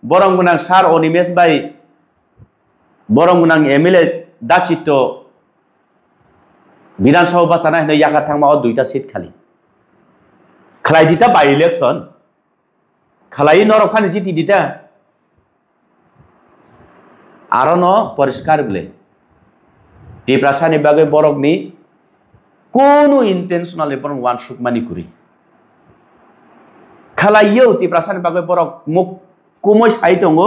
বরংগুনাং সার অনিমেশ বাই বরংগুনাং এমএলএ দাচিত বিধানসভা বাসানা হইনা ইয়াকা থাংমা দুইটা সিট খালি খালাই দিতা বাই ইলেকশন খালাই নরফানি জিতি দিতা आरो परिष्कार बले तिप्रासानि बागै बरकनि कोनो इंटेंशनली बरं वान सुकमानि कुरि खालायो तिप्रासानि बागै बरक मुक कुमै साइ दङ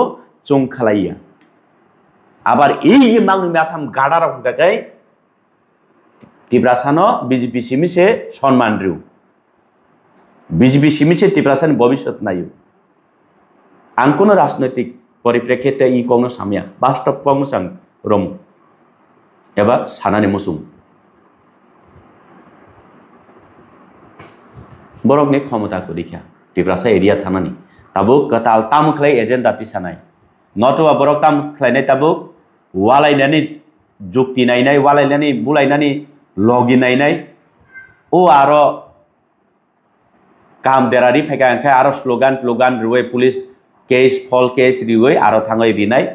जों खालायो आबार এই যে मांगनि माथाम गाडा रक गाय तिप्रासानो बीजेपी सिमिसे सम्मान रिउ बीजेपी सिमिसे तिप्रासानि भविष्यत नायो आं कोनो राजनैतिक परिप्रेक्षित इ कौनो सामिया वास्तव कौनो सांग रम एबा सानानि मुसुम बरकनि क्षमता को देखा तिप्रासा एरिया थानानि ताबो कताल तामुखलाय एजेंडा तिसानाय नटवा बरक तामुखलायनाय ताबो वालायनानै जुक्ति नायनाय वालायनानै बुलायनानै लगि नायनाय ओ आरो काम देरारि फैगा ओंखाय आरो स्लोगान रुवे पुलिस केस फल केस रिवे आरो थाङै रिनाय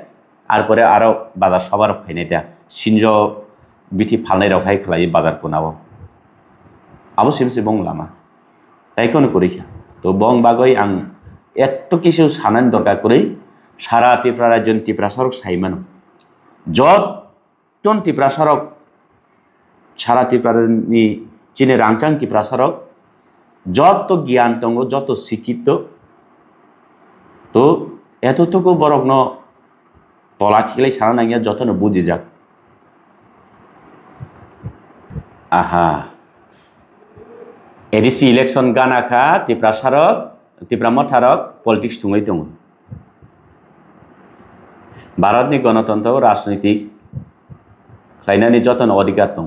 आरो परे आरो बाजार सबार फैनाय दा सिनज बिथि फालनाय रखाय खलाय बाजार कोनाव आबो सिमसे बं लामा ताइकोन करिखा तो बं बागै आं एत्त किसु सानान दरकार करै सारा त्रिपुरा राज्यनि त्रिपुरा सरक साइमान जतन त्रिपुरा सरक सारा त्रिपुरानि चिने रांचां त्रिपुरा सरक जत ज्ञान दङ जत शिक्षित तो एतटुकु बरक न तलाखिलाय साना नागिया जतन बुजिजाक आहा एडिसि इलेक्शन गानाखा त्रिपुरा सरक त्रिपुरा मथारक पलिटिक्स थुङै दङ भारतनि गणतन्त्र राजनीतिक खालायनानै जतन अधिकार दं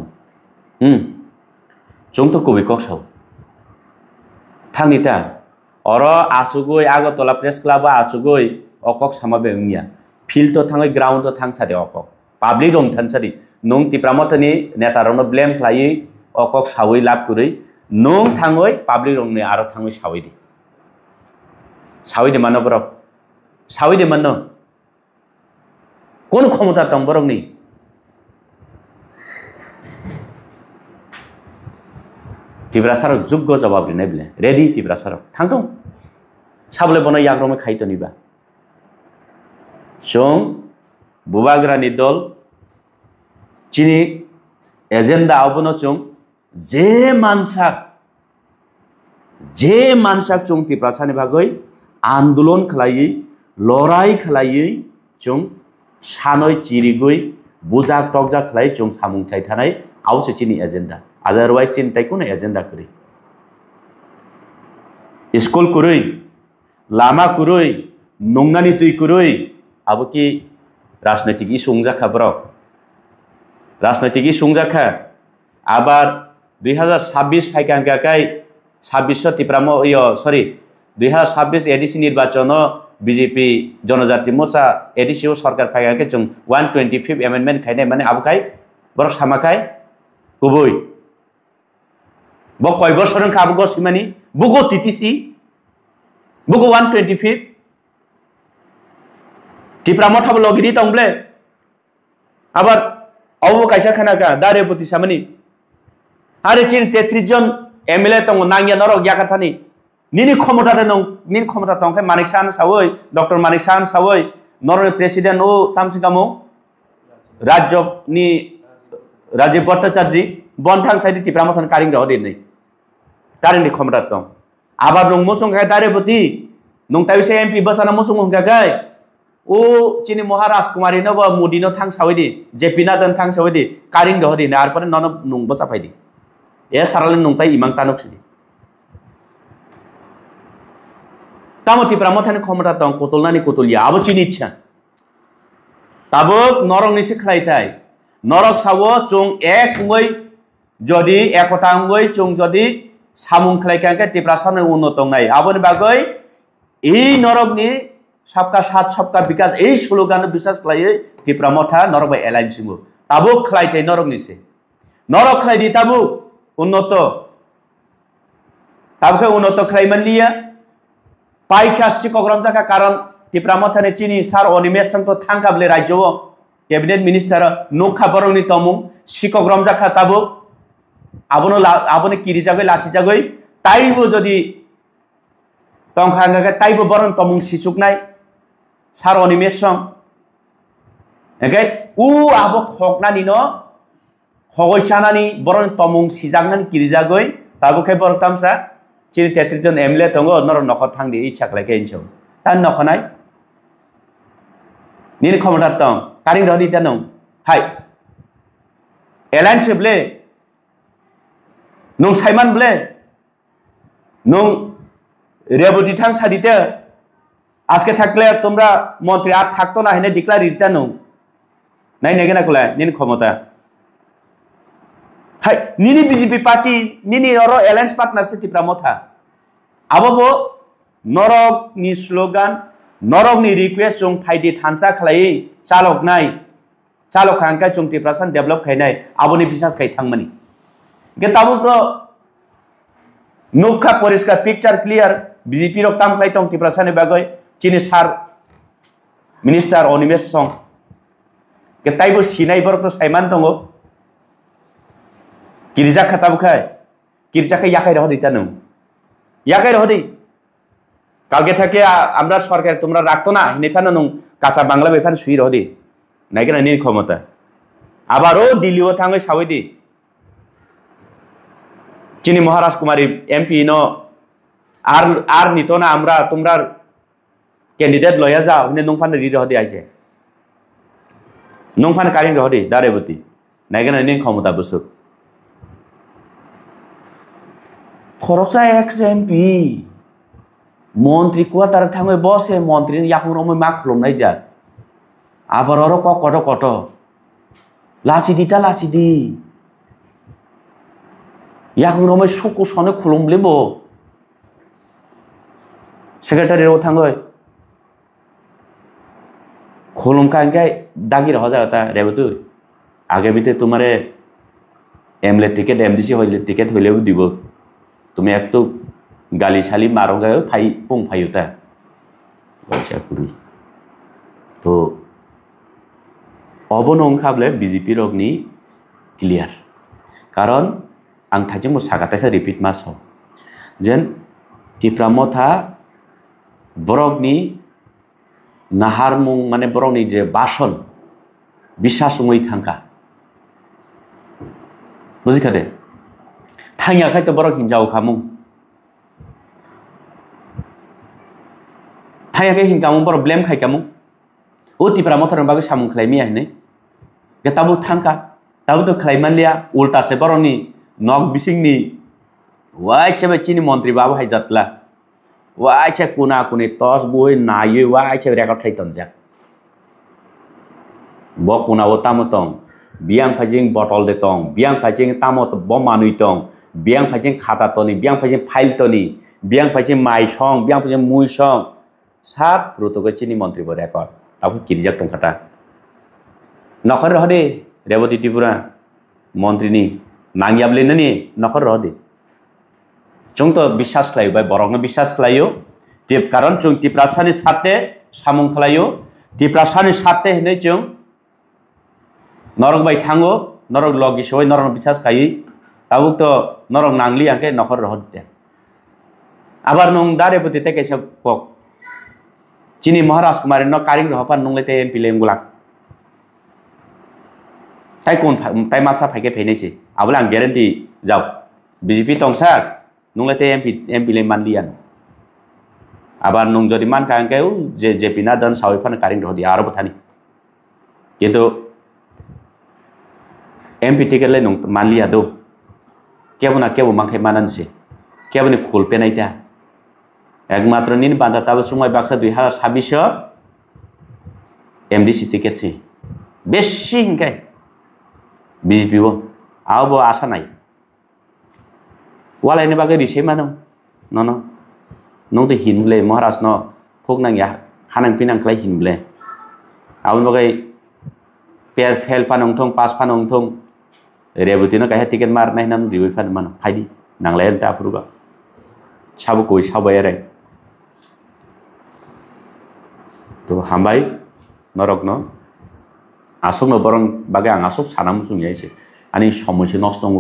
जोंथ' कबिकक साव थांनिता अर आसुगै आगरतला प्रेस क्लाब आसुगै अकक सामाबे उनिया फिल्ड तो थाङै ग्राउंड तो थां सादे अकक पाब्लिक रं थान सादि नों त्रिपुरा मथानि नेतारनो ब्लेम खालायै अकक सावै लाब कुरै नों थाङै पाब्लिक रंनि आरो थाङै सावैदि सावैदि मानो बरक सावैदि मानो কোন ক্ষমতা দं বরংনি त्रिपुरा सरक যোগ্য जवाब दिनाय बले रेडी त्रिपुरा सरक थांथों साबले बनो याग्रमे खायतो निबा जों बुबाग्रानि दल चिनि एजेंडा आवबनो जों जे मानसाक जों त्रिपुरा सानि बागै आंदोलन खालायै लड़ाई खालायै जों सानै चिरिगै बुजाक टकजाक खालाय जों सामुंथाय थानाय आवसे चिनि एजेंडा अदरवाइज चिन ताइकुन एजेंडा करी स्कूल कुरुई लामा कुरुई नंगानि तुई कुरुई अब की राजनैतिक सुंजाखा ब्र राजनैतिक सुंजाखा आबार 2026 फाइका गाकाय 26 त्रिपुरा सॉरी 2026 एडिसि निर्वाचन बीजेपी जनजाति मोर्चा एडिसिओ सरकार फाइगा जों 125 एमेंडमेंट खायनाय माने आबखाय बर सामाखाय गुबै ब कय बसरन खाबु गसिमानि बुगो टीटीसी बुगो 125 त्रिपुरा मथाबो लगिरि दंब्ले आबार आवबो कायसा खानाका दारेपति सामानि आरो चिन 33 जन एमएलए दङ नांगिया नरक याखाथानि निनि क्षमता दं निनि क्षमता दं खाय मानिक सान सावै डॉक्टर मानिक सान सावै नरवे प्रेसिडेंट ओ तामसिकामो राज्यनि राजीव भट्टाचार्य बन्थां साइड त्रिपुरा मथान कारिं रह दिनै कारिंनि क्षमता दं आबार नं मोसं खाय दारेपति नं ताइसे एमपी बसाना मोसं हंगागाय ओ चिनि महाराज कुमारी न मोदी न थां सावैदि जेपी नादन थां सावैदि कारिं रह दिनै आर परे नन नं बसा फाइदि ए साराले नं ताइ इमां तानोक्सिदि तामो त्रिपुरा मथानि क्षमता दं कतलनानि कतलिया आबो चिनि इच्छा ताबो नरक निसे खलायथाय नरक सावो जों एक मै जदि एकता मै जों जदि सामुं खलायखांके त्रिपुरा सानो उन्नत नाय आबोनि बागै ए नरकनि सबका साथ सबका विकास ए स्लोगान विश्वास खलायै त्रिपुरा मथा नरक एलायन्स सिमु ताबो खलायथाय नरक निसे नरक खलायदि ताबो उन्नत ताबखे उन्नत खलायमानलिया पाइखा सिकग्राम जाका कारण त्रिपुरा मथानि चिनि सार अनिमेश संतो थांखाबले राज्य कैबिनेट मिनिस्टर नोखा बरंनि तमु सिकग्राम जाका ताबो आबोनो किरि जागै लाछि जागै ताइबो जदि तंखांगा ताइबो बरं तमुं सिसुकनाय सार अनिमेश सं एके उ आबो खकनानि न खगैसानानि बरं तमुं सिजागनानि किरि जागै ताबो खे बर तामसा चिनि 33 जन एमएलए दङ नर नखर थांदि इच्छा खालायके इनसौ तान नखनाय निनि क्षमता दं कारिं रदि तानो हाय एलायन्स ब्ले नों साइमान ब्ले नों रेबती थां सादिते आजके थाकले तोमरा मंत्री आ थाकतो ना हेने डिक्लार दिता नो नाइ नेगेना कुला निनि क्षमता हाय निनि बीजेपी पार्टी निनि अरो एलायन्स पार्टनरशिप त्रिपुरा मथा आबो नरक नि स्लोगान नरक नि रिक्वेस्ट जों फाइदि थानसा खलायै चालक नाय चालक खांका जों त्रिपुरा सान डेभलप खायनाय आबोनि बिसास खाय थांमनि गे ताबो तो नुखा परिष्कार पिक्चर क्लियर बीजेपी रक काम खाई तंग तिप्रासानि बागै चिनि सार मिनिस्टार अनिमेश सं के ताइबो सिनाय बरक तो साइमान दङ गिर्जा खाताबखाय गिर्जाखै याखाय रहदि ता नों याखाय रहदि কালকে থেকে আমরা সরকার তোমরা রাখতো না নেফানো নং কাঁচা বাংলা বেফান সুই রহদি নাইকেনা নির ক্ষমতা আবারও দিল্লিও থাঙ্গে সাবইদি চিনি মহারাজ কুমারী এমপি ন আর নিত না আমরা তোমরা ক্যান্ডিডেট লয়া যাও নে নংফান রি রহদি আইছে নংফান কারিং রহদি দারেবতী নাইকেনা নির ক্ষমতা বসুক খরচা এক্স এমপি মন্ত্রী কুয়া তারা থাঙ্গে বসে মন্ত্রী ইয়াকুং রমই মা খুলমনাই যা আবার আরো কট কট লাচিদি তা লাচিদি ইয়াকুং রমই সুকু সনে খুলমলেব সেক্রেটারি ও থাঙ্গে খুলম কাঙ্গাই দাগি রহ যাতা রেবতু আগামীতে তোমারে এমএলএ টিকেট এমডিসি হইলে টিকেট হইলেও দিব তুমি একটু গালি শালি মারো গায়ে ফাই পং ফাইতা লজ্জা করি তো অবনং খাবলে বিজেপি রগনি ক্লিয়ার কারণ আং থাইজে মো সাগাতাইসা রিপিট মাস যেন টিপ্রামথা বরগনি নাহার মুং মানে বরগনি যে বাসন বিশ্বাস মই থাঙ্কা বুঝিখাদে থাইয়াখাই তো বরগ হিনজাও খামুং थाया के हिंकामु बर ब्लेम खाइकामु ओतिफ्रा मथर बागै सामुं खलाइमिया हने के ताबु थांका ताबु तो खलाइमान लिया उल्टा से बरनि नक बिसिंगनि वाइचे चिनि मन्त्री बाबु हाइजातला वाइचे कुना कुनि तस बय नायै वाइचे रेकर्ड थाइतन जा ब कुना ओ तामतं बियां फाइजिं बटल देतं बियां फाइजिं तामत ब मानुइ तं बियां फाइजिं खाता तनि बियां फाइजिं फाइल तनि बियां फाइजिं माइ सं बियां फाइजिं मुइ सं साब रुतुगै चिनि मन्त्री ब रेकर्ड आबो किरिजाक टंखाटा नखर रहदे रेवती त्रिपुरा मन्त्रीनि नांगियाबलेननि नखर रहदे जों तो বিশ্বাস खालायो बाय बरकनो বিশ্বাস खालायो ति कारण जों तिप्रासानि साथे सामुं खालायो तिप्रासानि साथे हनै जों नरक बाय थाङो नरक लगी सय नरक বিশ্বাস खायो ताबो तो नरक नांगली आंके नखर रहदे आबार नं दारेबती ते कैसे पक चिनी महाराज कुमारी न कारिंग रहपा नंगले ते एमपी लेंगुला ताई कोन ताई मासा फाइके फेनेसे आबला आं ग्यारेंटी जाव बीजेपी तंसार नंगले ते एमपी ले मानलियान आबार नं जदि मान कांके जे जेपी ना दन सावै फान कारिंग रहदि आरो बथानि किन्तु एमपी टिकेट ले नं मानलिया दो केबना केबो मांखे माननसे केबनि खोलपे नाइता एकमात्र नीन बांधा तब समय बाक्सा 2026 एमडीसी टिकेट से बेसी हिंकाय बीजेपी वो आओ आशा नाई वालायनि बागै रिसे मानो न नों तो हिनब्ले महाराज न फोक नांगिया हानां फिनां खलाय हिनब्ले आबो बागै पेर फेल फानंथं पास फानंथं रेबुति न काहे टिकेट मारनाय नाम रिबै फान मान फाइदि नांलाय ता फुरुगा साबो कोइ साबाय रे तो हामबाय नरक न आसक न बरं बागै आं आसक सानाम सुंयाइसे आनि समयसे नस्त दङ